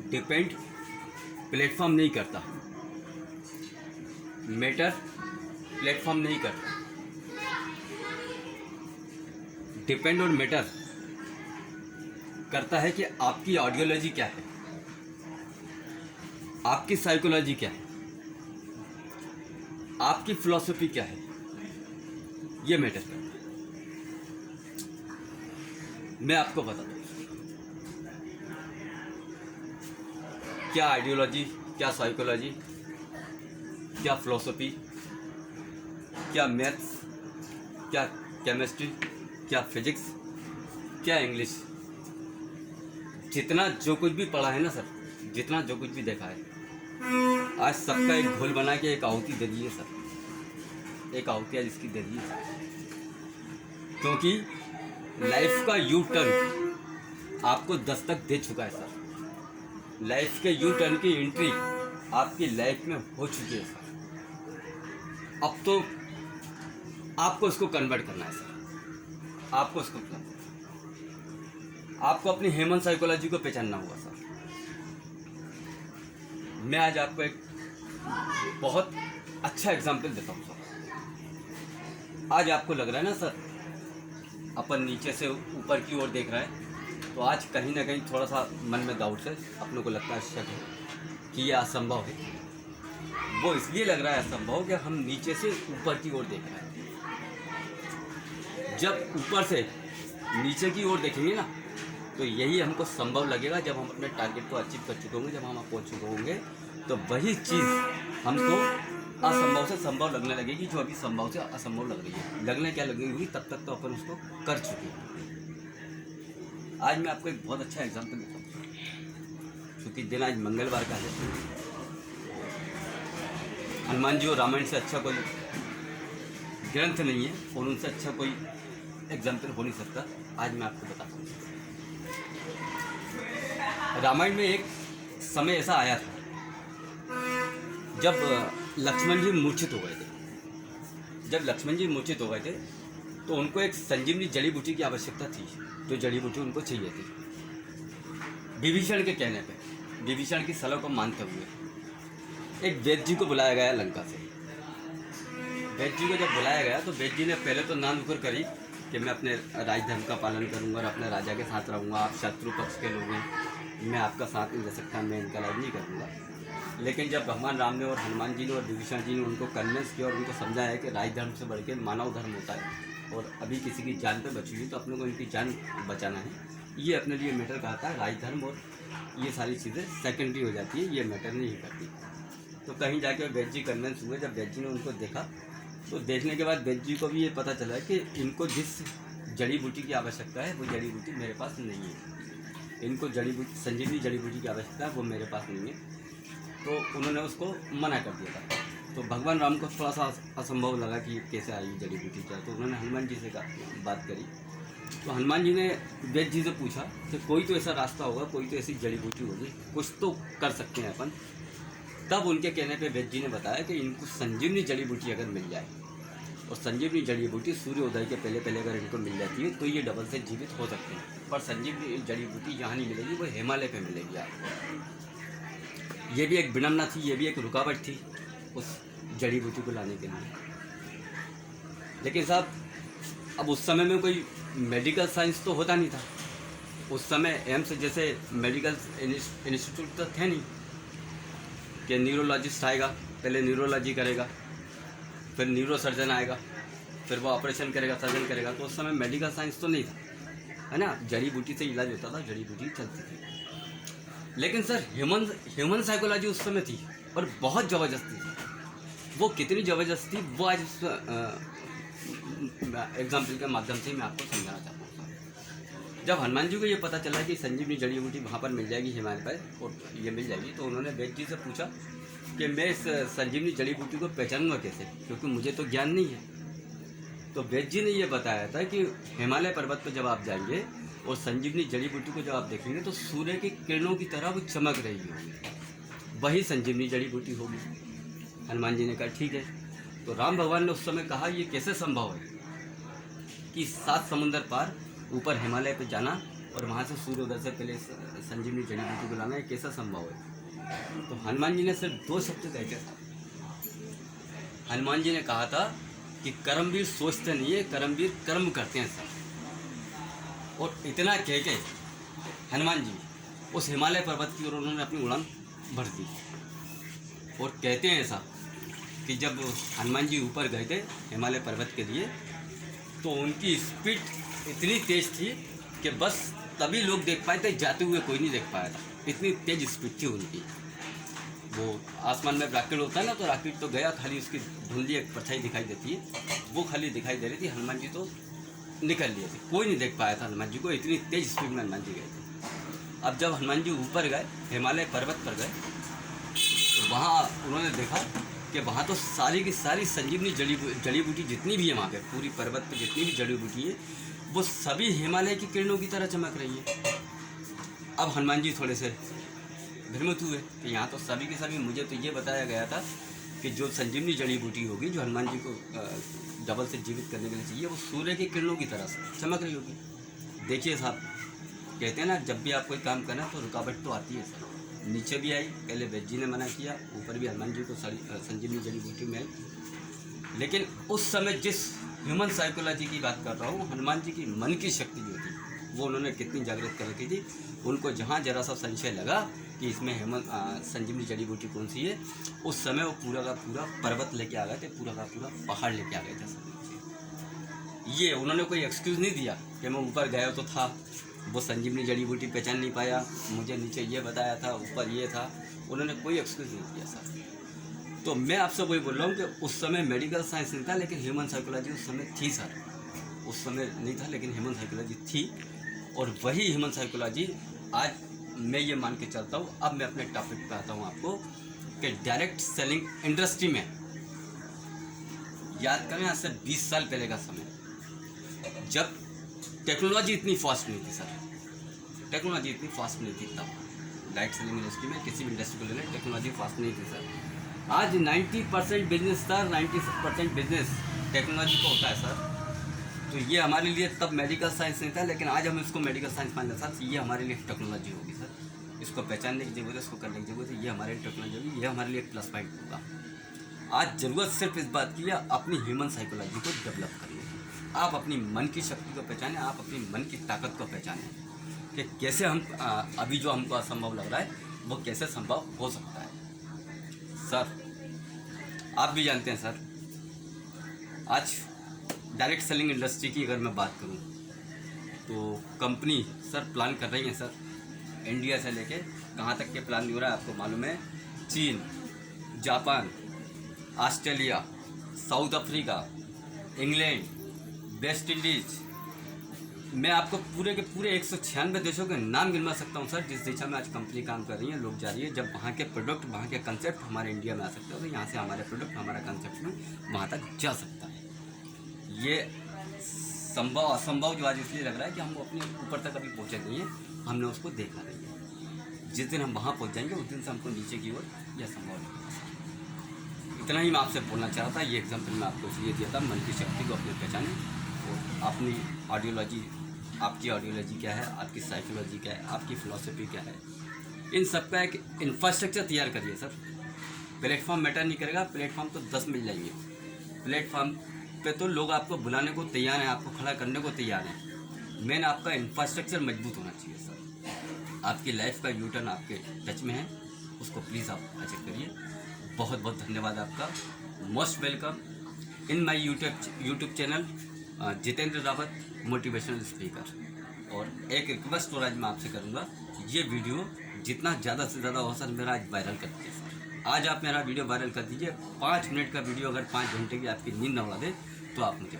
Depend platform नहीं करता, matter platform नहीं करता। डिपेंड और मैटर करता है कि आपकी आइडियोलॉजी क्या है, आपकी साइकोलॉजी क्या है, आपकी फिलॉसफी क्या है, ये मैटर करता है। मैं आपको बताता हूँ क्या आइडियोलॉजी, क्या साइकोलॉजी, क्या फिलॉसफी, क्या मैथ्स, क्या केमिस्ट्री, क्या फिजिक्स, क्या इंग्लिश, जितना जो कुछ भी पढ़ा है ना सर, जितना जो कुछ भी देखा है, आज सबका एक घोल बना के एक आहुति दे दी है सर, एक आहुति आज इसकी दे दी है। क्योंकि लाइफ का यू टर्न आपको दस्तक दे चुका है सर, लाइफ के यू टर्न की एंट्री आपकी लाइफ में हो चुकी है सर। अब तो आपको इसको कन्वर्ट करना है सर, आपको इसको आपको अपनी ह्यूमन साइकोलॉजी को पहचानना होगा सर। मैं आज आपको एक बहुत अच्छा एग्जाम्पल देता हूँ सर। आज आपको लग रहा है ना सर, अपन नीचे से ऊपर की ओर देख रहे हैं, तो आज कहीं ना कहीं थोड़ा सा मन में डाउट है, अपनों को लगता है शक है कि ये असंभव है। वो इसलिए लग रहा है असंभव कि हम नीचे से ऊपर की ओर देख रहे हैं। जब ऊपर से नीचे की ओर देखेंगे ना, तो यही हमको संभव लगेगा। जब हम अपने टारगेट को अचीव कर चुके होंगे, जब हम पहुँच चुके होंगे, तो वही चीज़ हमको असंभव से संभव लगने लगेगी, जो अभी संभव से असंभव लग रही है। लगने क्या लगेगी, तब तक तो अपन उसको कर चुके हैं। आज मैं आपको एक बहुत अच्छा एग्जाम्पल देता हूँ, क्योंकि दिन आज मंगलवार का है। हनुमान जी और रामायण से अच्छा कोई ग्रंथ नहीं है, और उनसे अच्छा कोई एग्जाम्पल हो नहीं सकता। आज मैं आपको बताता हूँ। रामायण में एक समय ऐसा आया था जब लक्ष्मण जी मूर्छित हो गए थे। जब लक्ष्मण जी मूर्छित हो गए थे, तो उनको एक संजीवनी जड़ी बूटी की आवश्यकता थी, जो जड़ी बूटी उनको चाहिए थी। विभीषण के कहने पे, विभीषण की सलाह को मानते हुए एक वैद्य जी को बुलाया गया लंका से। वैद्य जी को जब बुलाया गया, तो वैद्य जी ने पहले तो ना नुकर करी कि मैं अपने राजधर्म का पालन करूंगा और अपने राजा के साथ रहूंगा। आप शत्रु पक्ष के लोग हैं, मैं आपका साथ नहीं दे सकता, मैं इनका इलाज नहीं करूँगा। लेकिन जब भगवान राम ने और हनुमान जी ने और विभीषण जी ने उनको कन्विंस किया और उनको समझाया कि राजधर्म से बढ़ के मानव धर्म होता है, और अभी किसी की जान पे बची हुई, तो अपने को इनकी जान बचाना है, ये अपने लिए मैटर करता है। राजधर्म और ये सारी चीज़ें सेकेंडरी हो जाती है, ये मैटर नहीं करती। तो कहीं जाके वैद्य जी कन्विंस हुए। जब वैद्य जी ने उनको देखा, तो देखने के बाद वैद्य जी को भी ये पता चला कि इनको जिस जड़ी बूटी की आवश्यकता है, वो जड़ी बूटी मेरे पास नहीं है। इनको जड़ी बूटी, संजीवनी जड़ी बूटी की आवश्यकता है, वो मेरे पास नहीं है। तो उन्होंने उसको मना कर दिया था। तो भगवान राम को थोड़ा सा असंभव लगा कि कैसे आई जड़ी बूटी क्या। तो उन्होंने हनुमान जी से बात करी। तो हनुमान जी ने वैद्य जी से पूछा कि कोई तो ऐसा रास्ता होगा, कोई तो ऐसी जड़ी बूटी होगी, कुछ तो कर सकते हैं अपन। तब उनके कहने पे वैद्य जी ने बताया कि इनको संजीवनी जड़ी बूटी अगर मिल जाए, और संजीवनी जड़ी बूटी सूर्योदय के पहले पहले अगर इनको मिल जाती है, तो ये डबल से जीवित हो सकते हैं। पर संजीवनी जड़ी बूटी यहाँ नहीं मिलेगी, वो हिमालय पे मिलेगी आपको। ये भी एक विडम्बना थी, ये भी एक रुकावट थी उस जड़ी बूटी को लाने के लिए। लेकिन साहब, अब उस समय में कोई मेडिकल साइंस तो होता नहीं था। उस समय एम्स जैसे मेडिकल इंस्टीट्यूट तो थे नहीं कि न्यूरोलॉजिस्ट आएगा, पहले न्यूरोलॉजी करेगा, फिर न्यूरो सर्जन आएगा, फिर वो ऑपरेशन करेगा, सर्जन करेगा। तो उस समय मेडिकल साइंस तो नहीं था, है ना। जड़ी बूटी से इलाज होता था, जड़ी बूटी चलती थी। लेकिन सर ह्यूमन साइकोलॉजी उस समय थी, और बहुत ज़बरदस्ती थी। वो कितनी ज़बरदस्त थी, वो आज एग्जाम्पल के माध्यम से मैं आपको समझाना चाहता हूँ। जब हनुमान जी को ये पता चला कि संजीवनी जड़ी बूटी वहाँ पर मिल जाएगी हिमालय पर, और ये मिल जाएगी, तो उन्होंने वैद्य जी से पूछा कि मैं इस संजीवनी जड़ी बूटी को पहचानूंगा कैसे, क्योंकि मुझे तो ज्ञान नहीं है। तो वैद्य जी ने ये बताया था कि हिमालय पर्वत पर जब आप जाएंगे और संजीवनी जड़ी बूटी को जब आप देखेंगे, तो सूर्य की किरणों की तरह वो चमक रही होगी, वही संजीवनी जड़ी बूटी होगी। हनुमान जी ने कहा ठीक है। तो राम भगवान ने उस समय कहा ये कैसे संभव है कि 7 समुंदर पार ऊपर हिमालय पे जाना और वहाँ से सूर्योदय से पहले संजीवनी जड़ी बूटी को लाना, ये कैसा संभव है? तो हनुमान जी ने सिर्फ 2 शब्द कहे थे। हनुमान जी ने कहा था कि कर्मवीर सोचते नहीं है, कर्मवीर कर्म करते हैं सब। और इतना कह के हनुमान जी उस हिमालय पर्वत की ओर उन्होंने अपनी उड़ान भर दी। और कहते हैं ऐसा कि जब हनुमान जी ऊपर गए थे हिमालय पर्वत के लिए, तो उनकी स्पीड इतनी तेज थी कि बस तभी लोग देख पाए थे, जाते हुए कोई नहीं देख पाया था, इतनी तेज स्पीड थी उनकी। वो आसमान में रॉकेट होता है ना, तो रॉकेट तो गया, खाली उसकी धुंधली एक परछाई दिखाई देती है, वो खाली दिखाई दे रही थी। हनुमान जी तो निकल लिए थे, कोई नहीं देख पाया था हनुमान जी को, इतनी तेज स्पीड में हनुमान जी गए थे। अब जब हनुमान जी ऊपर गए, हिमालय पर्वत पर गए, तो वहाँ उन्होंने देखा कि वहाँ तो सारी की सारी संजीवनी जड़ी बूटी जितनी भी है वहाँ पे, पूरी पर्वत पे जितनी भी जड़ी बूटी है, वो सभी हिमालय की किरणों की तरह चमक रही है। अब हनुमान जी थोड़े से भ्रमित हुए कि यहाँ तो सभी के सभी, मुझे तो ये बताया गया था कि जो संजीवनी जड़ी बूटी होगी, जो हनुमान जी को डबल से जीवित करने के लिए चाहिए, वो सूर्य की किरणों की तरह से चमक रही होगी। देखिए साहब, कहते हैं ना, जब भी आप कोई काम करना तो रुकावट तो आती है सर। नीचे भी आई, पहले वैद्य जी ने मना किया, ऊपर भी हनुमान जी को संजीवनी जड़ी बूटी में आई। लेकिन उस समय जिस ह्यूमन साइकोलॉजी की बात कर रहा हूँ, हनुमान जी की मन की शक्ति जो थी, वो उन्होंने कितनी जागृत कर रखी थी। उनको जहाँ जरा सा संशय लगा कि इसमें संजीवनी जड़ी बूटी कौन सी है, उस समय वो पूरा का पूरा पर्वत लेके आ गए थे, पूरा का पूरा पहाड़ लेके आ गए थे सर। ये उन्होंने कोई एक्सक्यूज़ नहीं दिया कि मैं ऊपर गया तो था, वो संजीवनी जड़ी बूटी पहचान नहीं पाया, मुझे नीचे ये बताया था, ऊपर ये था, उन्होंने कोई एक्सक्यूज़ नहीं दिया सर। तो मैं आपसे वही बोल रहा हूँ कि उस समय मेडिकल साइंस नहीं था, लेकिन ह्यूमन साइकोलॉजी उस समय थी सर। उस समय नहीं था, लेकिन ह्यूमन साइकोलॉजी थी। और वही ह्यूमन साइकोलॉजी आज मैं ये मान के चलता हूँ। अब मैं अपने टॉपिक पे आता हूँ आपको कि डायरेक्ट सेलिंग इंडस्ट्री में, याद करें आज से 20 साल पहले का समय, जब टेक्नोलॉजी इतनी फास्ट नहीं थी सर, टेक्नोलॉजी इतनी फास्ट नहीं थी तब डायरेक्ट सेलिंग इंडस्ट्री में, किसी भी इंडस्ट्री को ले लें, टेक्नोलॉजी फास्ट नहीं थी सर। आज 90% बिजनेस सर, 90% बिजनेस टेक्नोलॉजी को होता है सर। तो ये हमारे लिए तब मेडिकल साइंस नहीं था, लेकिन आज हम इसको मेडिकल साइंस मान लें सर। ये हमारे लिए टेक्नोलॉजी होगी सर, इसको पहचानने की जरूरत है, इसको करने की जरूरत है, ये हमारे लिए टेक्नोलॉजी होगी, ये हमारे लिए एक प्लस पॉइंट होगा। आज ज़रूरत सिर्फ इस बात की है, अपनी ह्यूमन साइकोलॉजी को डेवलप करने की। आप अपनी मन की शक्ति को पहचानें, आप अपनी मन की ताकत को पहचानें कि कैसे हम अभी जो हमको असंभव लग रहा है, वो कैसे संभव हो सकता है। सर आप भी जानते हैं सर, आज डायरेक्ट सेलिंग इंडस्ट्री की अगर मैं बात करूं, तो कंपनी सर प्लान कर रही है सर, इंडिया से लेके कहाँ तक के प्लान नहीं हो रहा है आपको मालूम है। चीन, Japan, Australia, south Africa, England, West Indies, मैं आपको पूरे के पूरे 196 देशों के नाम गिनवा सकता हूँ सर, जिस दिशा में आज कंपनी काम कर रही है, लोग जा रही है। जब वहाँ के प्रोडक्ट, वहाँ के कंसेप्ट हमारे इंडिया में आ सकते हैं, तो यहाँ से हमारे प्रोडक्ट, हमारा कंसेप्ट में वहाँ तक जा सकता है। ये संभव असंभव जो आज इसलिए लग रहा है कि हम अपने ऊपर तक अभी पहुँचे नहीं हैं, हमने उसको देखा नहीं है। जिस दिन हम वहाँ पहुँच जाएंगे, उस दिन से हमको नीचे की ओर यह संभव नहीं है। इतना ही मैं आपसे बोलना चाह रहा था। ये एग्जाम्पल मैं आपको इसलिए दिया था, मन की शक्ति को अपने पहचाने और अपनी आइडियोलॉजी, आपकी आइडियोलॉजी क्या है, आपकी साइकोलॉजी क्या है, आपकी फ़िलॉसफी क्या है, इन सब का एक इंफ्रास्ट्रक्चर तैयार करिए सर। प्लेटफॉर्म मैटर नहीं करेगा, प्लेटफॉर्म तो 10 मिल जाएंगे। प्लेटफॉर्म पे तो लोग आपको बुलाने को तैयार हैं, आपको खड़ा करने को तैयार हैं। मेन आपका इंफ्रास्ट्रक्चर मजबूत होना चाहिए सर। आपकी लाइफ का यू टर्न आपके टच में है, उसको प्लीज़ आप अचीव करिए। बहुत बहुत धन्यवाद आपका। Most welcome in my YouTube channel Jitendra Rawat motivational speaker. और एक रिक्वेस्ट और आज मैं आपसे करूँगा, ये वीडियो जितना ज़्यादा से ज़्यादा हो सर मेरा आज वायरल कर दीजिए सर। आज आप मेरा वीडियो वायरल कर दीजिए। 5 मिनट का वीडियो अगर 5 घंटे की आपकी नींद न उड़ा दे तो आप मुझे